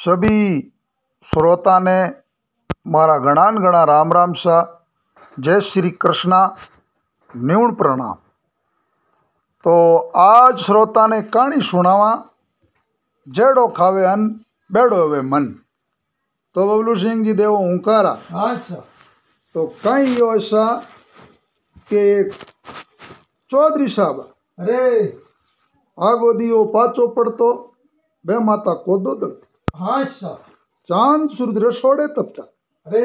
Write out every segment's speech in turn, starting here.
सभी श्रोता ने मारा गणान गणा राम राम सा। जय श्री कृष्णा, न्यून प्रणाम। तो आज श्रोता ने कहानी सुनावा, जेड़ो खावे अन्न बेड़ो वे मन। तो बबलू सिंह जी देवो हुंकारा। अच्छा। तो कहीं यो ऐसा कि एक चौधरी साहब अरे आगो दियो पाचो पड़तो बे माता को दो दड़ती। हाँ सा। चांद सूरज रसोड़े तब तक अरे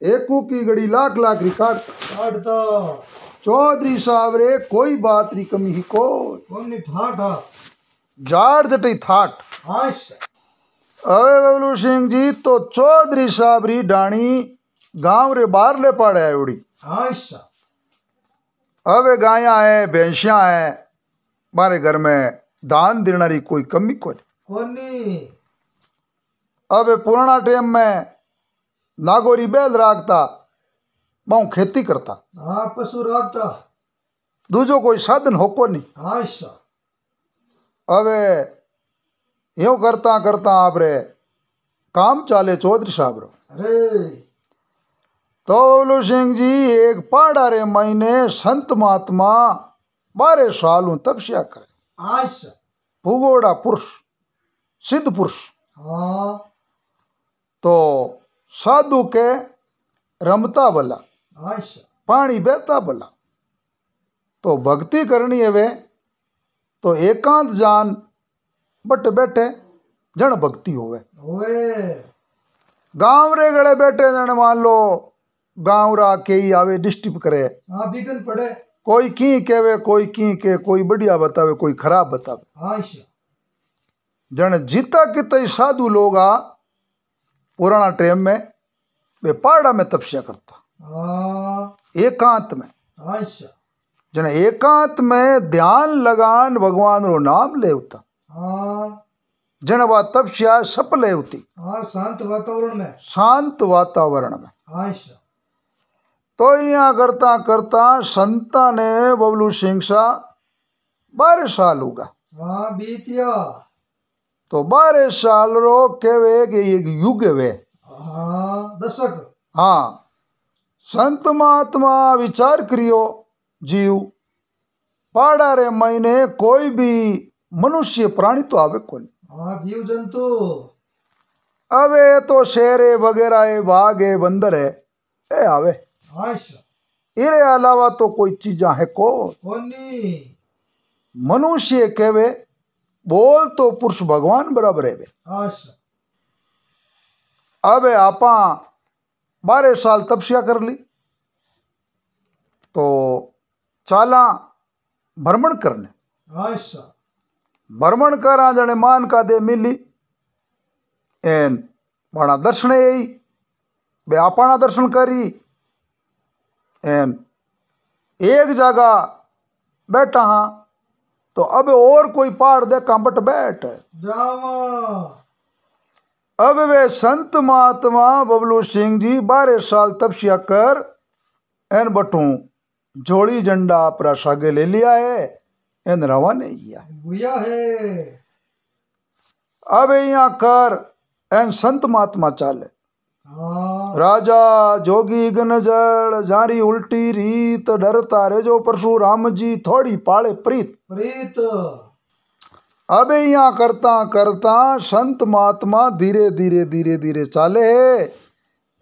एकू की गड़ी लाख लाख रिकार्ड काटता चौधरी साहब रे कोई बात री कमी ही को कोनी ठाठा जाड़ जटई थाट। हाँ सा। अवे बबलू सिंह जी तो चौधरी साहब री डाणी गांव रे बाहर ले पाड़े है उड़ी। हाँ सा। अवे गाया है भैंसिया है, मारे घर में दान देना री कोई कमी कोनी। अबे पुराना टाइम में नागोरी बैल राखता, बहु खेती करता, हाँ पशु राखता, दूजो कोई साधन होको नहीं। हाँ सा। अबे यूं करता करता आपरे काम चाले चौधरी साहब रो। अरे तो बबलू सिंह जी एक पहाड़ा रे महीने संत महात्मा 12 साल तपस्या करे। हाँ सा। भूगोड़ा पुरुष, सिद्ध पुरुष। हाँ तो साधु के रमता भला, हाँ सा। पानी बहता भला। तो भक्ति करनी है वे तो एकांत जान बट बैठे जन भक्ति होवे। ओए गांव रे गले बैठे जन मान लो गांव रा के ही आवे डिस्टर्ब करे। हाँ बिगन पड़े। कोई की कहवे, कोई की के, कोई बढ़िया बतावे, कोई खराब बतावे। हाँ सा। जन जीता कितने साधु लोग आ पुराना टाइम में वे पहाड़ा में तपस्या करता हाँ एकांत में। हाँ सा। जन एकांत में ध्यान लगान भगवान रो नाम ले उता, हाँ जन वा तपस्या सफल है होती हाँ शांत वातावरण में। शांत वातावरण में। हाँ सा। तो यहाँ करता करता संता ने बबलू सिंह सा 12 साल होगा। हाँ बीतिया। तो 12 साल रो केवे कि एक युग वे। हाँ दशक। हाँ संत महात्मा विचार करियो जीव पहाड़ा रे महीने कोई भी मनुष्य प्राणी तो आवे कौन। हाँ जीव जंतु। अबे तो शेर है वगैरह है, बाघ है, बंदर है, ए आवे। हाँ सा। इरे अलावा तो कोई चीजा है को कोनी। मनुष्य केवे बोल तो पुरुष भगवान बराबर है वे। हाँ सा। अब आपा 12 साल तपस्या कर ली तो चाला भ्रमण करने। हाँ सा। भ्रमण करा जने मान का दे मिली एन बड़ा दर्शन यही बे आपना दर्शन करी एन एक जगह बैठा हाँ तो अब और कोई पहाड़ देखा बट बैठ जावा। अब वे संत महात्मा बबलू सिंह जी 12 साल तपस्या कर एन बटू जोड़ी झंडा अपरा सागे ले लिया है एन रवाना किया भूया है। अब यहाँ कर एन संत महात्मा चाले। हाँ राजा जोगी गन जड़ जारी उल्टी रीत डरता रे जो परशुराम जी थोड़ी पाले प्रीत प्रीत। अब यहाँ करता करता संत महात्मा धीरे धीरे धीरे धीरे चाले है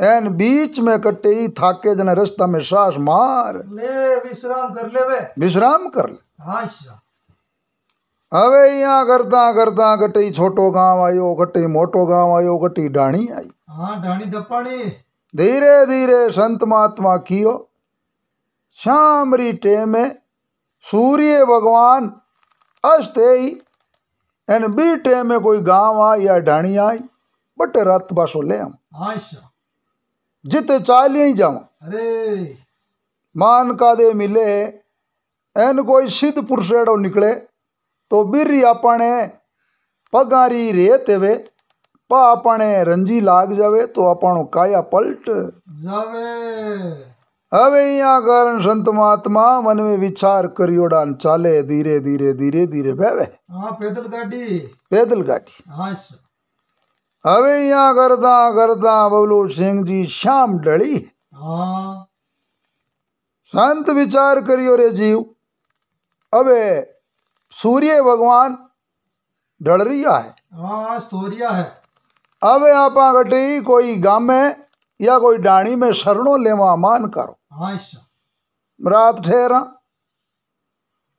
एन बीच में कटे ही थाके जन रास्ता में सांस मार ले विश्राम कर ले वे। विश्राम कर ले। हाँ सा। अबे यहाँ करता करता कटी छोटो गांव आयो, कटी मोटो गांव आयो, कटी डाणी आई। हाँ ढाणी डपाणी। धीरे धीरे संत महात्मा कियो शाम री टेम में सूर्य भगवान अस्त ही एन बी टेम में कोई गांव आई या डाणी आई बटे रात बासो ले आऊं हाँ सा। जिते चालिए ही जाऊं। अरे मान का दे मिले एन कोई सिद्ध पुरुष एड़ो निकले तो बिरी अपने पगारी रेत वे पा अपने रंजी लाग जावे तो अपनो काया पलट जावे। अब यहाँ कारण संत महात्मा मन में विचार करियोडान चाले धीरे धीरे धीरे धीरे बेवे। हाँ पैदल गाड़ी। पैदल गाड़ी। हाँ सा। હવે અહીંયા કરતા કરતા બબલુ સિંહજી શામ ઢળી हाँ संत विचार करियो रे जीव अबे सूर्य भगवान ढल रिया है हाँ स्टोरिया है अबे आपा गटी कोई गाँव में या कोई डाणी में शरणों लेवा मान करो हाँ ईशा रात ठहरा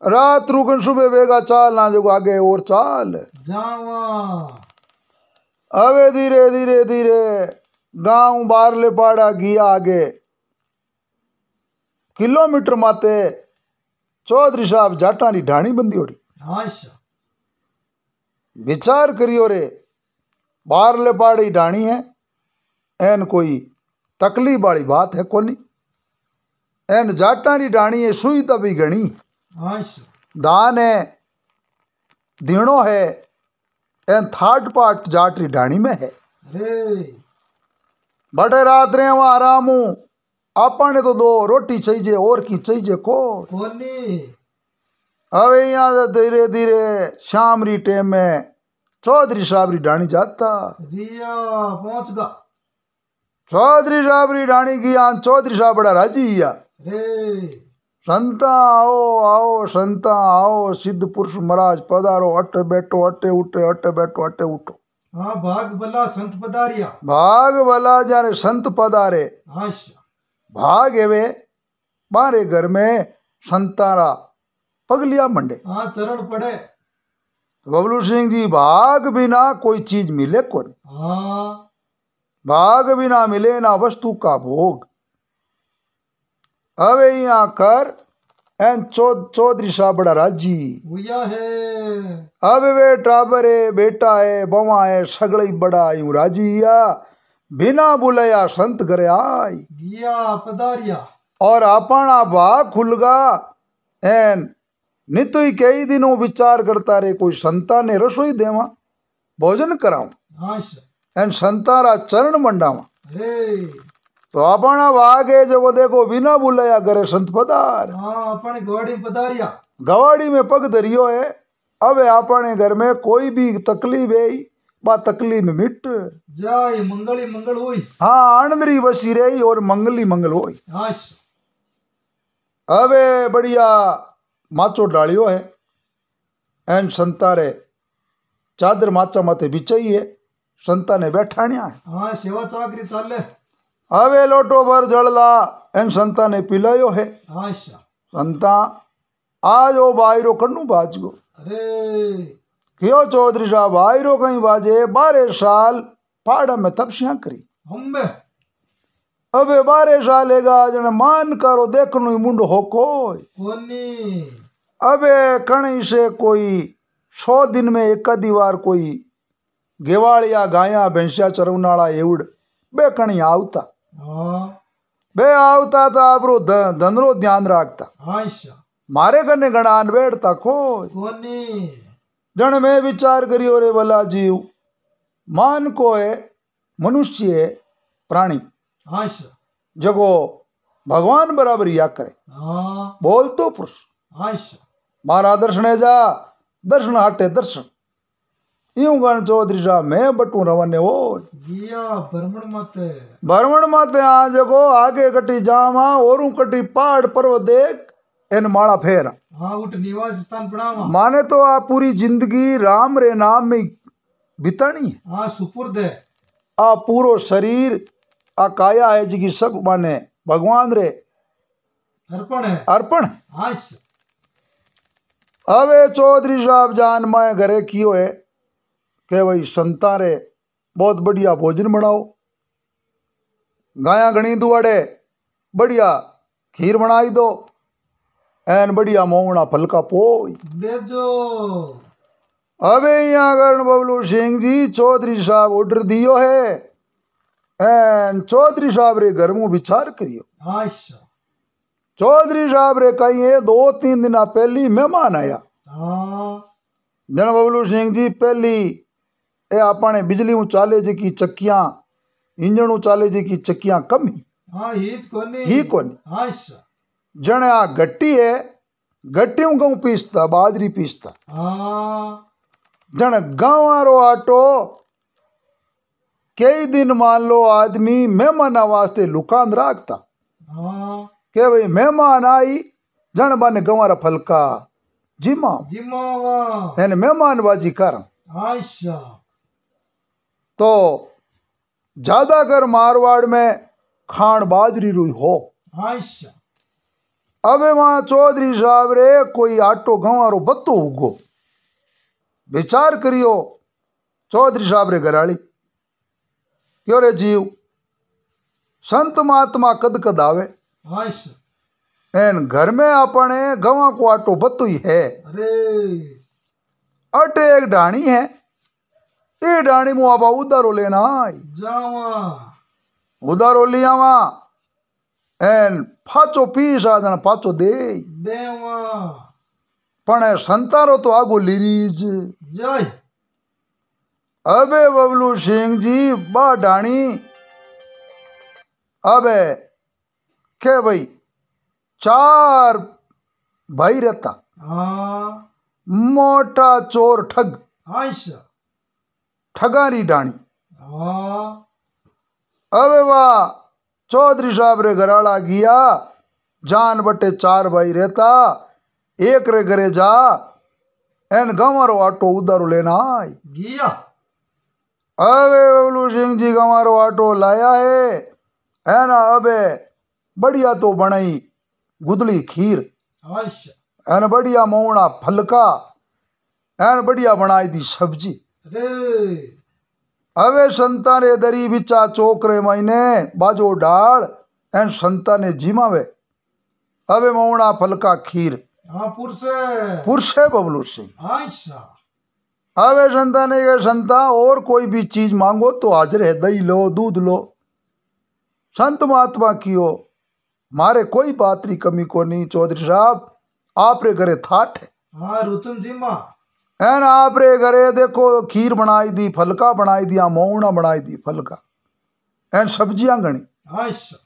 रात रुकन सुबह बेगा चाल ना जो आगे और चाल जावा अबे धीरे धीरे धीरे गांव बारले पाड़ा गया आगे किलोमीटर माते चौधरी साहब जाटा री ढाणी बंदी होड़ी हाँ ईशा विचार करियो रे बारले पाड़ी ढाणी है एन कोई तकलीफ वाली बात है कोनी एन जाटा री ढाणी है सुई तभी घनी हाँ ईशा दान है दीणो है एन थाट पाट जाट री ढाणी में है अरे बड़े रात रे वहां आराम हूं आपने तो दो रोटी चाहिए और की चाहिए को कोनी अबे यहाँ धीरे धीरे शाम री टेम में चौधरी साहब री ढाणी जाता जिया पहुंच गा चौधरी साहब री ढाणी की यहाँ चौधरी साहब बड़ा राजी या अरे संता आओ आओ संता आओ सिद्ध पुरुष महाराज पधारो अटे बैठो अटे उठे अटे बैठो अटे उठो हाँ भाग भला संत पधारिया भाग भला जाने संत पधारे हाँ ईशा भाग एवे बारे घर में संतारा पगलिया मंडे हाँ चरण पड़े बबलू सिंह जी भाग बिना कोई चीज मिले कौन हाँ भाग बिना मिले ना वस्तु का भोग अबे यहाँ कर एन चौधरी साहब बड़ा राजी हुआ है अब वे टाबर है बेटा है बवा है सगड़ी बड़ा यूं राजी या बिना बुलाया संत घरे आई गिया पधारिया और अपना भाग खुलगा एन नित ही कई दिनों विचार करता रे कोई संता ने रसोई देवा भोजन कराऊं हाँ ईशा एन संतारा चरण मंडावा अरे तो अपना भाग है जो देखो बिना बुलाया करे संत पधार हाँ अपने घोड़ी पधारिया गवाड़ी में पग धरियो है अब अपने घर में कोई भी तकलीफ है बा तकलीफ में मिट जाय मंगली मंगल हुई हाँ आनंदरी बसी रही और मंगली मंगल होई हाँ ईशा अबे बढ़िया माचो डालियो है एन संता रे चादर माचा माथे बिछाई है संता ने बैठाणिया है हाँ सेवा चाकरी चाले अबे लोटो भर जड़ला एन संता ने पिलायो है हाँ ईशा संता आज ओ बायरो कन्नू बाज गो अरे क्यों चौधरी साहब बायरो कहीं बाजे 12 साल पाड़ा में तपस्या करी हम में अबे 12 सालेगा जन मान करो देखनो ही मुंड हो कोई कोनी अबे कहीं से कोई 100 दिन में एक आधी बार कोई गेवाड़िया गाया भैंसिया चरवनाड़ा एवड़ बे कहीं आवता हाँ बे आवता था आपरो धनरो ध्यान रखता हाँ ईशा मारे कने गणान बैठता कोई कोनी जन में विचार करियो रे भला जीव मान को है मनुष्य है प्राणी हाँ ईशा जगो भगवान बराबर या करे हाँ बोल तो पुरुष हाँ ईशा मारा दर्शने जा दर्शन हटे दर्शन यूं गण चौधरी साहब मैं बटू रवने हो गिया भ्रमण माते भ्रमण माते आ जगो आगे कटी जामा और कटी पहाड़ पर्वत देख इन माड़ा फेर हाँ उठ निवास स्थान पड़ावा माने तो आ पूरी जिंदगी राम रे नाम में बितानी है हाँ सुपुर्द है आ पूरो शरीर आ काया है जी की सब माने भगवान रे अर्पण है अर्पण है हाँ ईशा अबे चौधरी साहब जान मैं घरे कियो है के भाई संता रे बहुत बढ़िया भोजन बनाओ गाया गणी दुआड़े बढ़िया खीर बनाई दो एन बढ़िया मोवना फलका पोई दे जो अबे यहाँ करण बबलू सिंह जी चौधरी साहब ऑर्डर दियो है एन चौधरी साहब रे घर में विचार करियो हाँ ईशा चौधरी साहब रे कहीं 2-3 दिन पहली मेहमान आया हाँ जन बबलू सिंह जी पहली ए आपने बिजली में चाले जी की चक्कियां इंजन चाले जी की चक्कियां कम हाँ हीच कोनी ही कोनी हाँ ईशा जन आ गट्टी है गट्टी में गेहूं पीसता बाजरी पीसता हाँ जन गाँव रो आटो कई दिन मान लो आदमी मेहमान वास्ते लुकान राखता हाँ के भाई मेहमान आई जन बन गंवारा फलका जिमा जिमावा एन मेहमान बाजी कर आयशा तो ज्यादातर मारवाड़ में खान बाजरी रुई हो आयशा अबे वहां चौधरी साहब रे कोई आटो गंवारो बत्तो उगो विचार करियो चौधरी साहब रे घराली क्यों रे जीव संत महात्मा कद कद आवे आयशा एन घर में अपने गवा को आटो बत्तो ही है अरे अटे एक डाणी है ये डाणी मुँह आबा उधारो लेना आई जावा उधारो लिया वहां एन फाचो पीस आ जन पाचो दे देवा पण संतारो तो आगो लीरीज जय अबे बबलू सिंह जी बा डाणी अबे के भाई चार भाई रहता हाँ मोटा चोर ठग आयशा ठगारी डाणी हाँ अबे वाह चौधरी साहब रे घराला गया जान बटे चार भाई रहता एक रे घरे जा एन गंवारो आटो उधारो लेना आई गिया अबे बबलू सिंह जी गंवारो आटो लाया है ना अबे बढ़िया तो बनाई गुदली खीर आयशा एन बढ़िया मोवना फलका एन बढ़िया बनाई दी सब्जी अरे अबे संता ने दरी बिचा चोकरे महीने बाजो डाल एन संता ने जिमावे अबे मोवना फलका खीर हाँ पुरसे पुरसे बबलू सिंह आयशा अबे संता ने कहा संता और कोई भी चीज मांगो तो हाजिर है दही लो दूध लो संत महात्मा कियो मारे कोई बात री कमी को नहीं चौधरी साहब आप रे घरे थाट है हाँ रुतुम जिमा एन आप रे घरे देखो खीर बनाई दी फलका बनाई दिया मोवना बनाई दी फलका एन सब्जियां गणी आयशा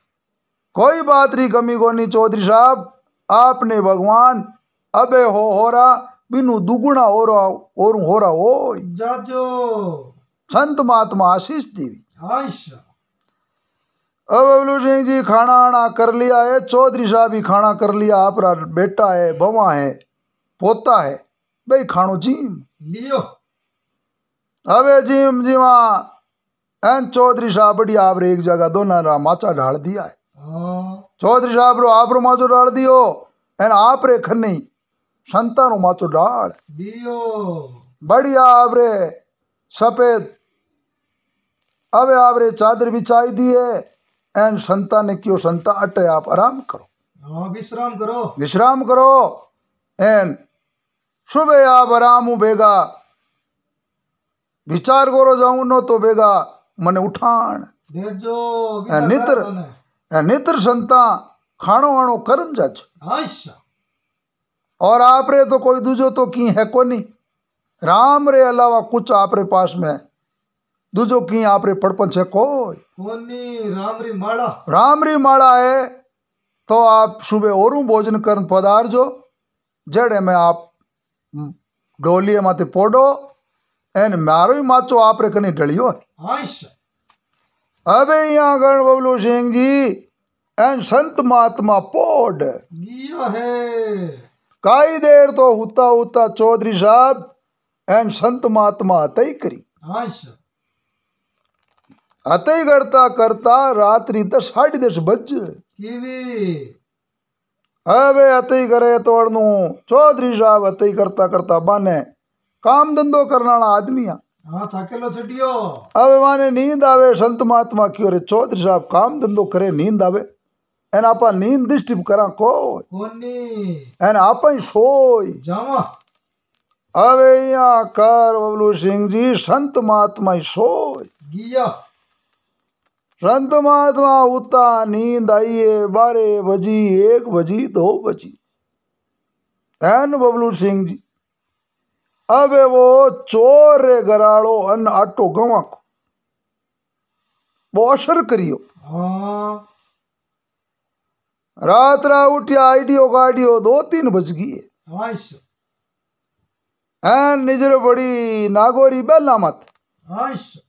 कोई बात री कमी को नहीं चौधरी साहब आपने भगवान अबे हो रहा बिनु दुगुना हो रहा हो जाजो संत महात्मा आशीष देवी आयशा अब बबलू सिंह जी खाना आना कर लिया है चौधरी साहब भी खाना कर लिया आपरा बेटा है बवा है पोता है भाई खानो जीम लियो अबे जीम जीवा एन चौधरी साहब बढ़िया आप एक जगह दोनों रा माचा ढाल दिया है हाँ चौधरी साहब रो आप रो माचो डाल दियो एन आप रे खन्नी संता रो माचो डाल दियो बढ़िया आप रे सफेद अबे आप रे चादर बिछाई दी है एन संता ने क्यों संता अटे आप आराम करो हाँ विश्राम करो एन सुबह आप आराम बेगा विचार करो जाऊं नो तो बेगा मने उठान देजो नित्र संता खानो वाणो करम जज आयशा और आप रे तो कोई दूजो तो की है को नहीं राम रे अलावा कुछ आप रे पास में दूजो की आप रे पड़पन है कोई कोनी राम री माला है तो आप सुबह और भोजन कर पदार जो जड़े में आप डोलिए माते पोडो एन मारो ही माचो आप रे कनी डलियो आयशा अबे यहाँ गण बबलू सिंह जी एन संत महात्मा पोड गिया है काई देर तो हुता हुता चौधरी साहब एन संत महात्मा हतई करी आयशा हतई करता करता रात्रि 10 साढ़े 10 बज कीवी अबे हतई करे तोड़नू चौधरी साहब हतई करता करता बाने काम धंधो करना आदमी हाँ थकेलो छटियो अब माने नींद आवे संत महात्मा की ओर चौधरी साहब काम धंधो करे नींद आवे एन आपा नींद डिस्टर्ब करा कोनी एन आपा ही सोई जावा अबे यहाँ कर बबलू सिंह जी संत महात्मा ही सोई गिया संत महात्मा उता नींद आई है 12 बजी 1 बजी 2 बजी एन बबलू सिंह जी अबे वो चोर रे गराड़ो अन आटो गवा को वो असर करियो हाँ रात रा उठिया आइडियो गाड़ियो 2-3 बज गई है आयशा एन निजर बड़ी नागोरी बेला मत आयशा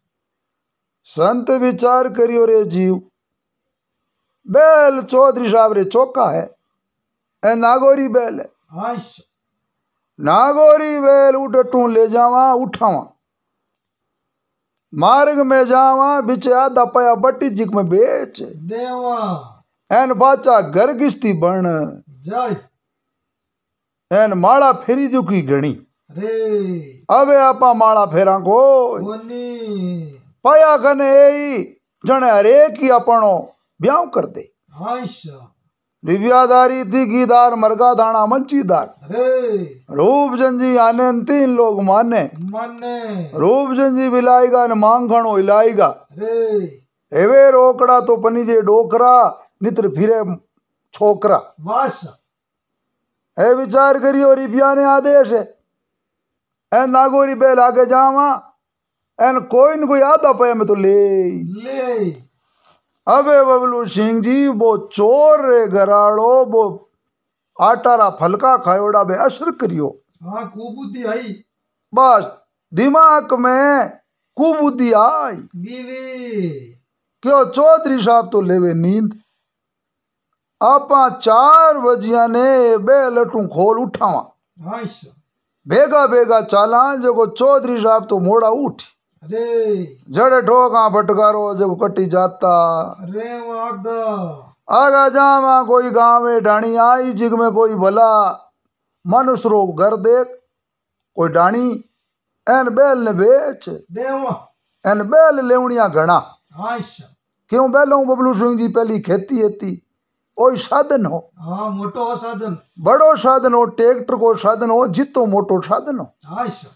संत विचार करियो रे जीव, बैल चौधरी साहब रे चौका है, ए नागौरी बैल है। अच्छा नागौरी बैल उठटू ले जावा उठावा, मार्ग में जावा बिचे आधा पया बट्टी जिक में बेच, देवा एन बाचा घर किस्ती बन, जय एन माला फेरी जुकी घणी। रे अबे आपा माला फेरा को कोनी पया कने एई जने हरेक ही अपनो ब्याह कर दे। अच्छा दिव्यादारी दिगीदार मरगा दाना मंचीदार रे रूप जंजी आने तीन लोग माने, मने रूप जंजी बिलाएगा न मांगणो हिलाएगा। रे एवे रोकड़ा तो पनीजे डोकरा नित्र फिरे छोकरा। वास ए विचार करियो रिपिया ने आदेश है, ए नागौरी बैल आगे जावा, एन कोई न कोई आधा पया में तो ले। ले अबे बबलू सिंह जी वो चोर रे घराड़ो वो आटारा फलका खायोड़ा बे असर करियो। हाँ कुबुद्धि आई बस दिमाग में कुबुद्धि आई, बीवी क्यों चौधरी साहब तो लेवे नींद। आपा 4 बजिया ने बेलटू खोल उठावा, अच्छा बेगा बेगा चाला जो चौधरी साहब तो मोड़ा उठ, रे जड़े ठोका फटकारो जो कटी जाता। रे वागा आगा जामा कोई गाँव में डाणी आई जिग में कोई भला मनुष्य रो घर देख, कोई डाणी एन बैल ने बेच, देवा एन बैल लेवनिया घना। अच्छा क्यों बैलों बबलू सिंह जी पहली खेती हेती, कोई साधन हो, हाँ मोटो हो साधन बड़ो साधन हो, ट्रैक्टर को साधन हो, जितो मोटो साधन हो। अच्छा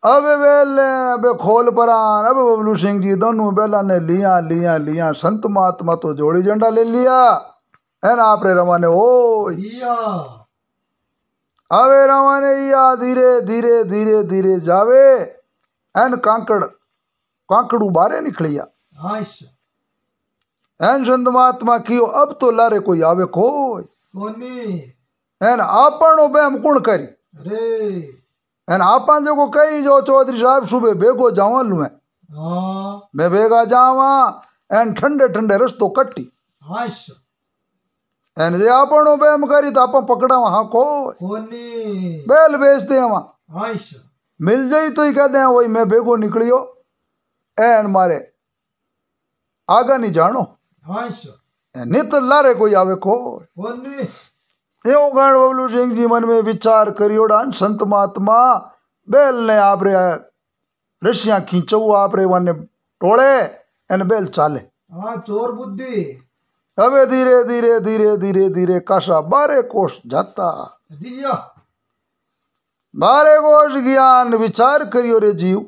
अबे बैल ने अबे खोल परान, अब बबलू सिंह जी दोनों बैला ने लिया लिया लिया, संत महात्मा तो जोड़ी झंडा ले लिया, है ना आपरे रवाने हो। दिया अबे रवाने या धीरे धीरे धीरे धीरे जावे, एन कांकड़ू बारे निकलिया। अच्छा एन संत महात्मा कियो अब तो लारे कोई आवे कोई, कोनी एन आपनो बेम कुण करी, रे एन आपा जो कही जो चौधरी साहब सुबह बेगो जावा लू, हाँ मैं बेगा जावा, एन ठंडे ठंडे रस्तो कट्टी, अच्छा एन जे आपनो बेम करी तो आपा पकड़ा वहां कोई, कोनी बैल बेचते हैं वहां, अच्छा मिल जाई तो ही कहते हैं वही मैं बेगो निकलियो, एन मारे आगा नहीं जानो, अच्छा नित लारे कोई आवे कोई। कोनी यो गण बबलू सिंह जी मन में विचार करियोड़ा, संत महात्मा बैल ने आपरे रस्सियां खींचो आपरे वाने टोले, एन बैल चाले। हाँ चोर बुद्धि अबे धीरे धीरे धीरे धीरे धीरे काशा 12 कोस जाता, दिया 12 कोस ज्ञान विचार करियो रे जीव,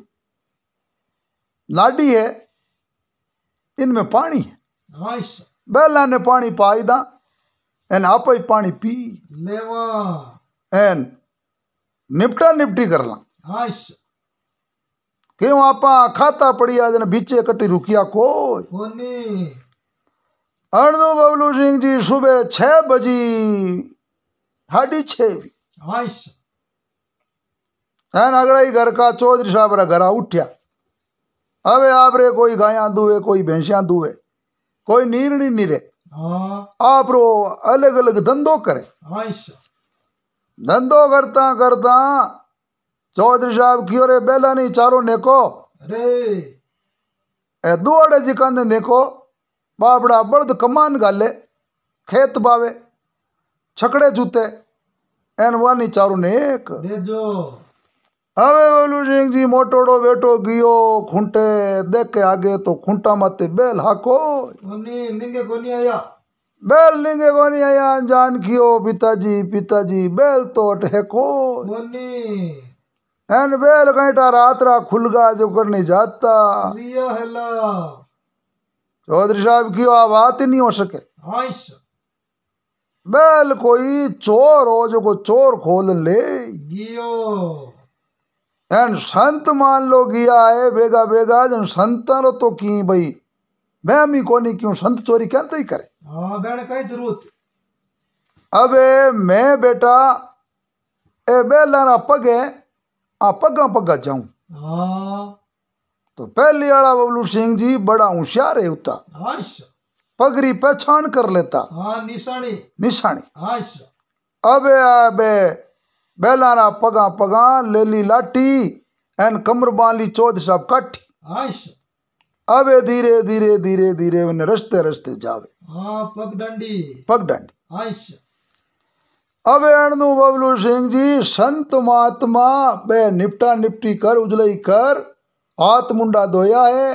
नाडी है इनमें पानी है, अच्छा बैला ने पानी पाई दा, एन आप ही पानी पी, लेवा एन निपटा निपटी करला। अच्छा क्यों आपा खाता पड़िया जन बीचे कटी रुकिया कोई। कोनी अणु बबलू सिंह जी सुबह 6 बजी 6:30 अच्छा एन अगड़ा ही घर का चौधरी साहब रा घरा उठ्या। अबे आपरे कोई गाया दुए, कोई भैंसियां दुए, कोई नीरनी नीरे, हाँ आप रो अलग अलग धंधो करे। अच्छा धंधो करता करता चौधरी साहब की रे बेला नहीं चारो नेको, रे ए दुआड़े जिकांदे देखो बाबड़ा बड़द कमान गाले, खेत बावे, छकड़े जूते, एन वानी चारो नेक। दे जो हवे बबलू सिंह जी मोटोड़ो बेटो गियो खूंटे देख के आगे तो खूंटा माते बैल हाको, कोनी निंगे कोनी आया बैल निंगे कोनी आया, जान कियो पिताजी पिताजी बैल तो अटे को, कोनी एन बैल घंटा रात्रा खुलगा जो करने जाता। लिया हेला चौधरी साहब की बात ही नहीं हो सके, अच्छा बैल कोई चोर हो जो को चोर खोल ले, गियो एन संत मान लो गिया है बेगा बेगा, जन संतन तो की भाई मैं ही कोनी क्यों संत चोरी कहते ही करे। हाँ बैठ कई जरूरत अबे मैं बेटा ए बेला ना पगे आ पगा पगा जाऊं, हाँ तो पहली वाला बबलू सिंह जी बड़ा होशियार है उता, अच्छा पगड़ी पहचान कर लेता हाँ निशानी निशानी। अच्छा अबे अबे बेलाना पगा पगा लेली लाठी एन कमर बांली चौध सब काठी। अच्छा अबे धीरे धीरे धीरे धीरे उन्हें रस्ते रस्ते जावे हाँ पगडंडी पगडंडी। अच्छा अब एणनु बबलू सिंह जी संत महात्मा बे निपटा निपटी कर उजलई कर हाथ मुंडा धोया है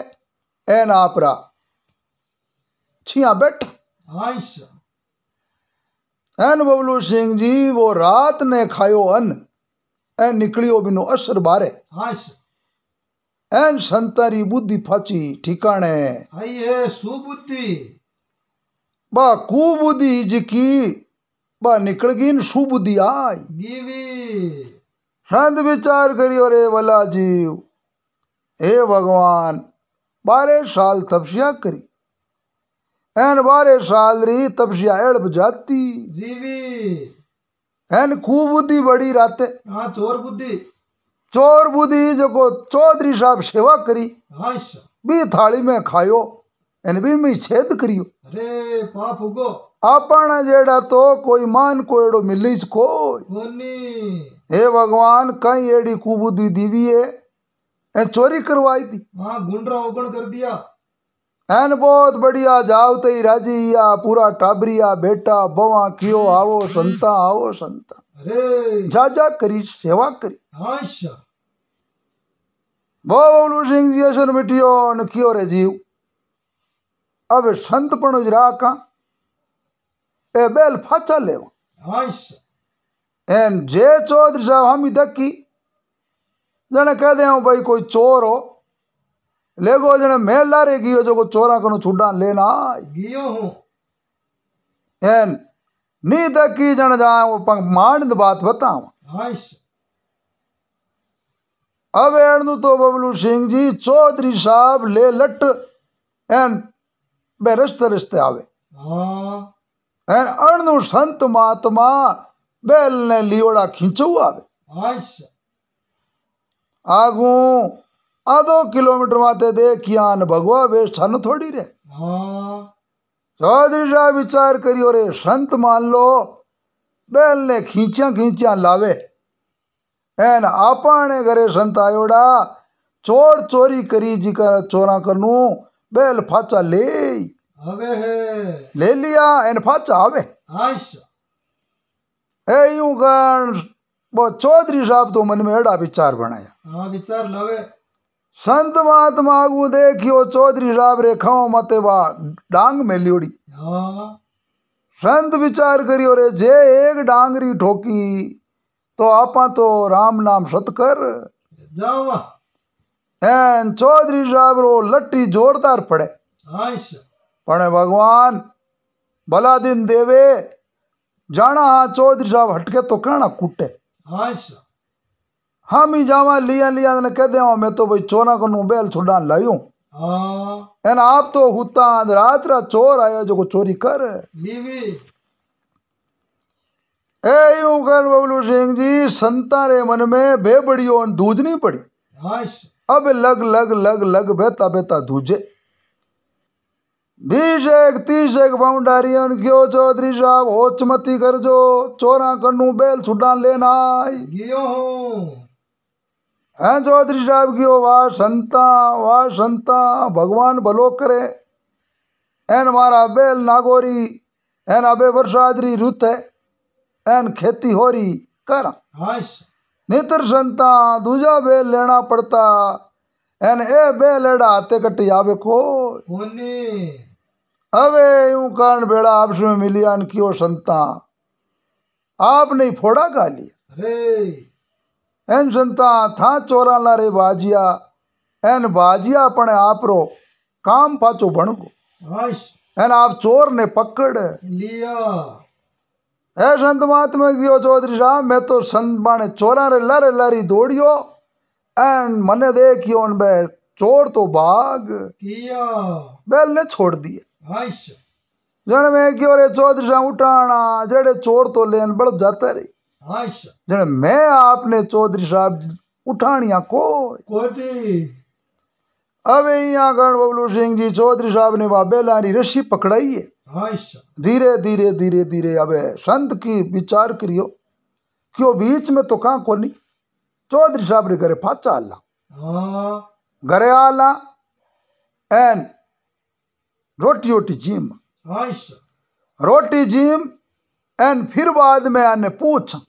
एन आपरा छिया बैठा। अच्छा एन बबलू सिंह जी वो रात ने खायो अन्न एन निकलियो बिनो असर बारे। अच्छा एन संतारी बुद्धि फाची ठिकाने आई है सुबुद्धि बा कुबुद्धि जिकी बा निकल गई न सुबुद्धि आई। गीवी संत विचार करियो रे भला जीव, हे भगवान 12 साल तपस्या करी एन 12 साल री तपस्या एड़ जाती जीवी एन कुबुद्धि बड़ी राते हाँ चोर बुद्धि चोर बुद्धि जो को चौधरी साहब सेवा करी अच्छा बी थाली में खायो एन भी में छेद करियो। अरे पाप उगो आपण जेड़ा तो कोई मान को एड़ो मिलीस कोई। कोनी हे भगवान कई एड़ी कुबुद्धि दीवी है ए चोरी करवाई थी हाँ गुंडरा उगण कर दिया एन बहुत बढ़िया जाओ तई राजी या पूरा टाबरिया बेटा बवा कियो आवो संता अरे जा जा करी सेवा करी। अच्छा बबलू सिंह जी असन मिटियो न कियो रे जीव अब संत पण जरा का ए बेल फाचा लेवा अच्छा एन जे चौधरी साहब हम ही दकी जने कह दे भाई कोई चोर हो लेगो जने मेल लारे गियो जो को चोरा कनु छुडा लेना आई गियो हूँ एन नी दकी जन जा वो मांड बात बताओ। अच्छा अब एणनु तो बबलू सिंह जी चौधरी साहब ले लट एन बे रस्ते रस्ते आवे हाँ एन अणनु संत महात्मा बेल ने लियोड़ा खींचू आवे अच्छा आगू आधो किलोमीटर माते देखिया न भगवा बेश छन थोड़ी रे। हाँ चौधरी साहब विचार करियो रे संत मान लो बेल ने खींचिया खींचिया लावे एन आपने घरे संत आयोड़ा चोर चोरी करी जी कर चोरा करनू बेल फाचा ले अबे है ले लिया एन फाचा आवे अच्छा ए यूं कर वो चौधरी साहब तो मन में एड़ा विचार बनाया हाँ विचार लवे संत महात्मा आगू देखियो चौधरी साहब रे खाओ मते बा डांग में लियोड़ी। हाँ संत विचार करियो रे जे एक डांगरी ठोकी तो आपा तो राम नाम सत कर जावा एन चौधरी साहब रो लट्टी जोरदार पड़े अच्छा पण भगवान भला दिन देवे जाना हाँ चौधरी साहब हटके तो कहना कुटे अच्छा हम ही जावा लिया लिया ने कह दे मैं तो भाई चोरा कनु बेल छुड़ा लायूं हाँ एन आप तो हुता रात रा चोर आया जो को चोरी कर बीवी ए यूं कर बबलू सिंह जी संता रे मन में बेबड़ियों दूज नहीं पड़ी अच्छा अब लग लग लग लग बेता बेता दूजे 20-30 बाउंडारियन क्यों चौधरी साहब होच मती कर जो चोरा कनु बेल छुड़ा लेना आई गियो हूँ हैं चौधरी साहब की वाह संता भगवान भलो करे एन मारा बेल नागोरी एन अबे बरसादरी रुत है एन खेती हो रही कर अच्छा नितर संता दूजा बेल लेना पड़ता एन ए बेल एड़ा हाथे कटी आवे को कोनी अबे यूं कान बेड़ा आपस में मिलिया न कियो संता आप नहीं फोड़ा गा लिया अरे एन संता था चोरा ला रे बाजिया एन बाजिया अपने आप रो काम पाचो बनगो अच्छा एन आप चोर ने पकड़ लिया ए संत महात्मा गियो चौधरी साहब मैं तो संत बाने चोरा रे लारी दौड़ियो एन मने देखियो न बे चोर तो भाग किया बेल ने छोड़ दिए अच्छा जन में क्यों रे चौधरी साहब उठाना जेड़े चोर तो लेन बढ़ जाता रे अच्छा जन मैं आपने चौधरी साहब उठानिया को कोनी अब यहाँ गण बबलू सिंह जी चौधरी साहब ने वह बेलानी रस्सी पकड़ाई है। अच्छा धीरे धीरे धीरे धीरे अब संत की विचार करियो क्यों बीच में तो कहाँ कोनी चौधरी साहब रे घरे फाचा आला हाँ घरे आला एन रोटी रोटी जीम अच्छा रोटी जीम एन फिर बाद में आने पूछा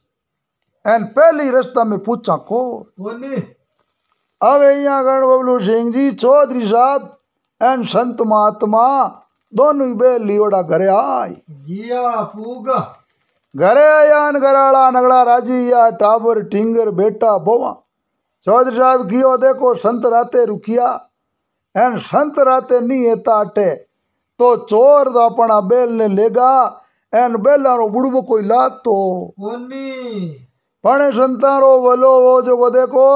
एन पहली रास्ता में पूछा को कोनी अब यहाँ गण बबलू सिंह जी चौधरी साहब एन संत महात्मा दोनों ही बेल लियोड़ा घरे आई जिया पूगा घरे आया घराड़ा नगड़ा राजी या टाबर टिंगर बेटा बोवा चौधरी साहब कियो देखो संत राते रुकिया एन संत राते नहीं एता अटे तो चोर तो अपना बेल ने लेगा एन बेला रो बुड़बो कोई लात तो कोनी पणे संता रो बोलो वो जो को देखो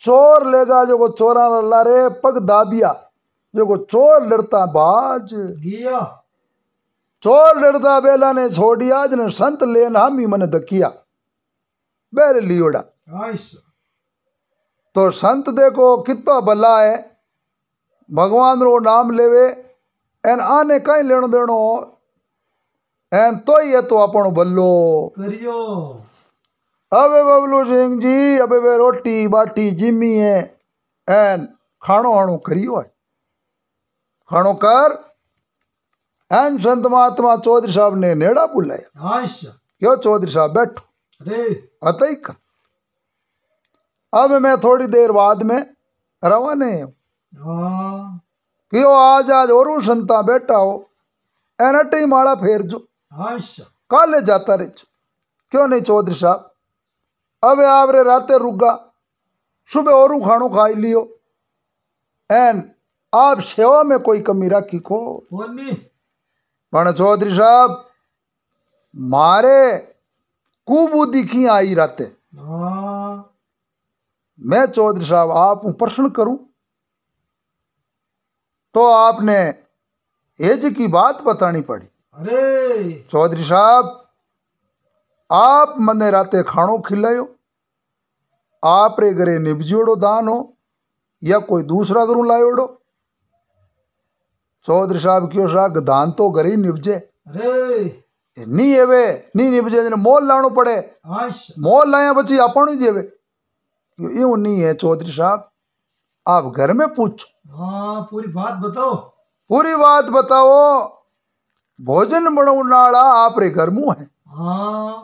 चोर लेगा जो को चोरा लारे पग दाबिया जो को चोर लड़ता बाज जिया चोर लड़ता बेला ने छोड़िया जने संत लेन हम ही मन दकिया बेल लियोड़ा अच्छा तो संत देखो कितना भला है भगवान रो नाम लेवे एन आने कहीं लेनो देनो एन तो ही है तो अपन भलो करियो अबे बबलू सिंह जी अबे वे रोटी बाटी जिमी है एन खानो हाणो करियो है खानो कर एन संत महात्मा चौधरी साहब ने नेड़ा बुलाया अच्छा क्यों चौधरी साहब बैठो अरे अतई कर अब मैं थोड़ी देर बाद में रवाने हूं हाँ क्यों आज आज और संता बैठा हो एन अटे ही माड़ा फेर जो अच्छा काले जाता रहे क्यों नहीं चौधरी साहब अब आप रे राते रुका सुबह और खानो खाई लियो एन आप सेवा में कोई कमी राखी को कोनी पण चौधरी साहब मारे कुबुद्धि की आई राते हाँ मैं चौधरी साहब आप प्रश्न करूं तो आपने एज की बात बतानी पड़ी अरे चौधरी साहब आप मने राते खानो खिलायो आप रे घरे निपजियोड़ो दान हो या कोई दूसरा घरू लायोड़ो चौधरी साहब क्यों साहब दान तो घरे ही निपजे अरे नहीं एवे नहीं निपजे जने मोल लानो पड़े अच्छा मोल लाया बची अपन ही जेवे यूं नहीं है चौधरी साहब आप घर में पूछो हाँ पूरी बात बताओ पूरी बात बताओ भोजन बनाउनाड़ा आप रे घर मुँह है हाँ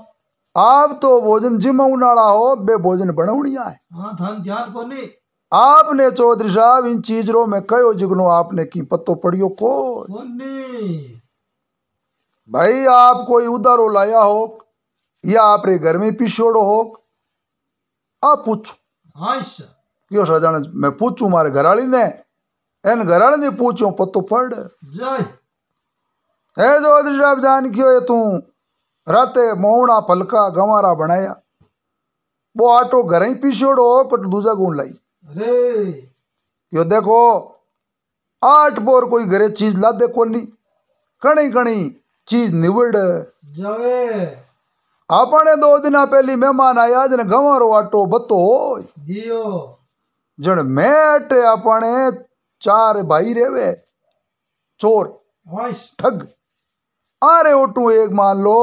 आप तो भोजन जिमाउनाड़ा हो बे भोजन बनाउनिया है हाँ धन ध्यान कोनी आपने चौधरी साहब इन चीजों में कयो जिगनो आपने की पत्तो पड़ियो को कोनी भाई आप कोई उधारो लाया हो या आप रे घर में पिछोड़ो हो आप पूछो अच्छा क्यों सजाने मैं पूछूं मारे घराली ने एन घराली ने पूछो पत्तो पड़ जय है चौधरी साहब जान क्यों ये तू राते मोहना फलका गंवारा बनाया वो आटो घर ही पिछोड़ो हो कट दूजा गुण लाई अरे यो देखो 8 बोर कोई घरे चीज ला दे कोनी कणी कणी चीज निवड़ जवे आपने 2 दिन पहली मेहमान आया जने गंवारो आटो बतो हो जियो जन मैं अटे आपने 4 भाई रेवे चोर अच्छा ठग आ रे ओटू एक मान लो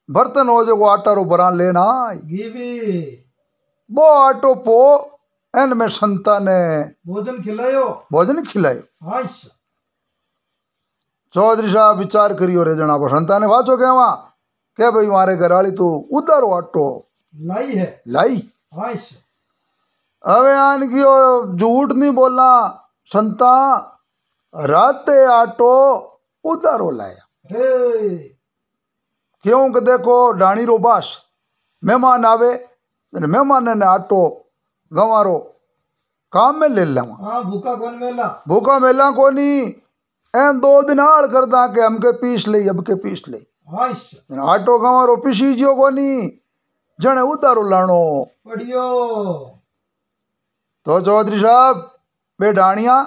बर्तन हो जो आटा रो बरा लेना गीवी वो आटो पो एन में संता ने भोजन खिलायो भोजन खिलायो अच्छा चौधरी साहब विचार करियो रे जना पर संता ने वाचो कहवा के भाई मारे घराली तू उधर आटो लाई है लाई अच्छा अवे आन कियो झूठ नहीं बोलना संता राते आटो उधारो लाया अरे क्यों कि देखो डाणी रो बास मेहमान आवे मेहमान ने आटो गंवारो काम में ले लवा हाँ भूखा कौन मेला भूखा मेला को नहीं एन 2 दिन आड़ कर दा के हमके पीस ले अब के पीस ले अच्छा आटो गंवारो पीसी जियो को नहीं जने उधारो लाणो पढ़ियो तो चौधरी साहब बे डाणिया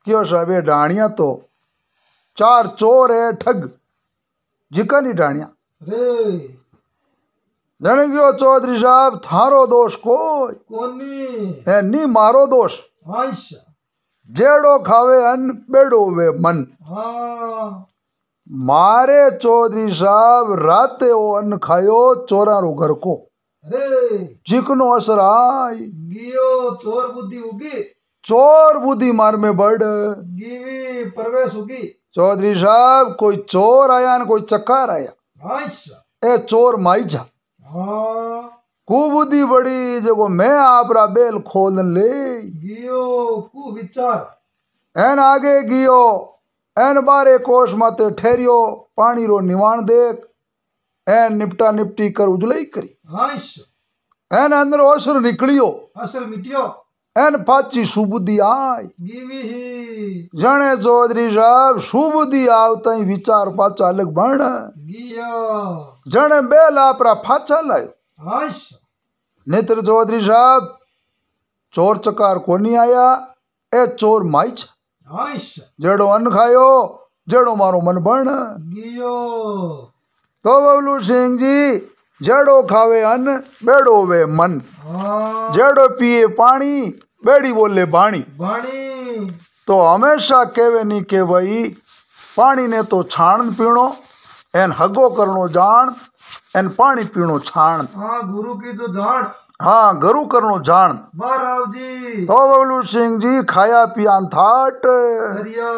क्यों साहब ये डाणिया तो 4 चोर है ठग जिका नहीं डाणिया अरे जने गयो चौधरी साहब थारो दोष कोई कोनी है नी मारो दोष। अच्छा जेड़ो खावे अन्न बेड़ो वे मन। हाँ मारे चौधरी साहब राते वो अन्न खायो चोरा रो घर को अरे चिकनो असर आई। गियो चोर बुद्धि उगी चोर बुद्धि मार में बढ़। गिवी प्रवेश उगी। चौधरी साहब कोई चोर आया न कोई चक्कार आया। अच्छा ए चोर माई जा हाँ कुबुद्धि बड़ी जगो मैं आपरा बेल खोल ले। गियो कुविचार एन आगे गियो एन बारे कोष माते ठहरियो पानी रो निवाण देख एन निपटा निपटी कर उजलई करी। अच्छा एन अंदर ओसर निकलियो असल मिटियो एन पाची सुबुद्धि आई। गिवी ही जने चौधरी साहब सुबुद्धि आवता ही विचार पाचा अलग बन। गियो जने बेल आपरा फाचा लायो। अच्छा नेत्र चौधरी साहब चोर चकार कोनी आया ए चोर माई छा। अच्छा जेड़ो अन्न खायो जेड़ो मारो मन बन। गियो तो बबलू सिंह जी जेड़ो खावे अन्न बेड़ो वे मन। हाँ जेड़ो पिए पानी बेड़ी बोले बाणी। बाणी तो हमेशा केवे नहीं के भाई पानी ने तो छाण पीणो एन हगो करनो जान एन पानी पीणो छाण। हाँ गुरु की तो जान हाँ गरु करनो जान। वाह राव जी तो बबलू सिंह जी खाया पिया थाट हरिया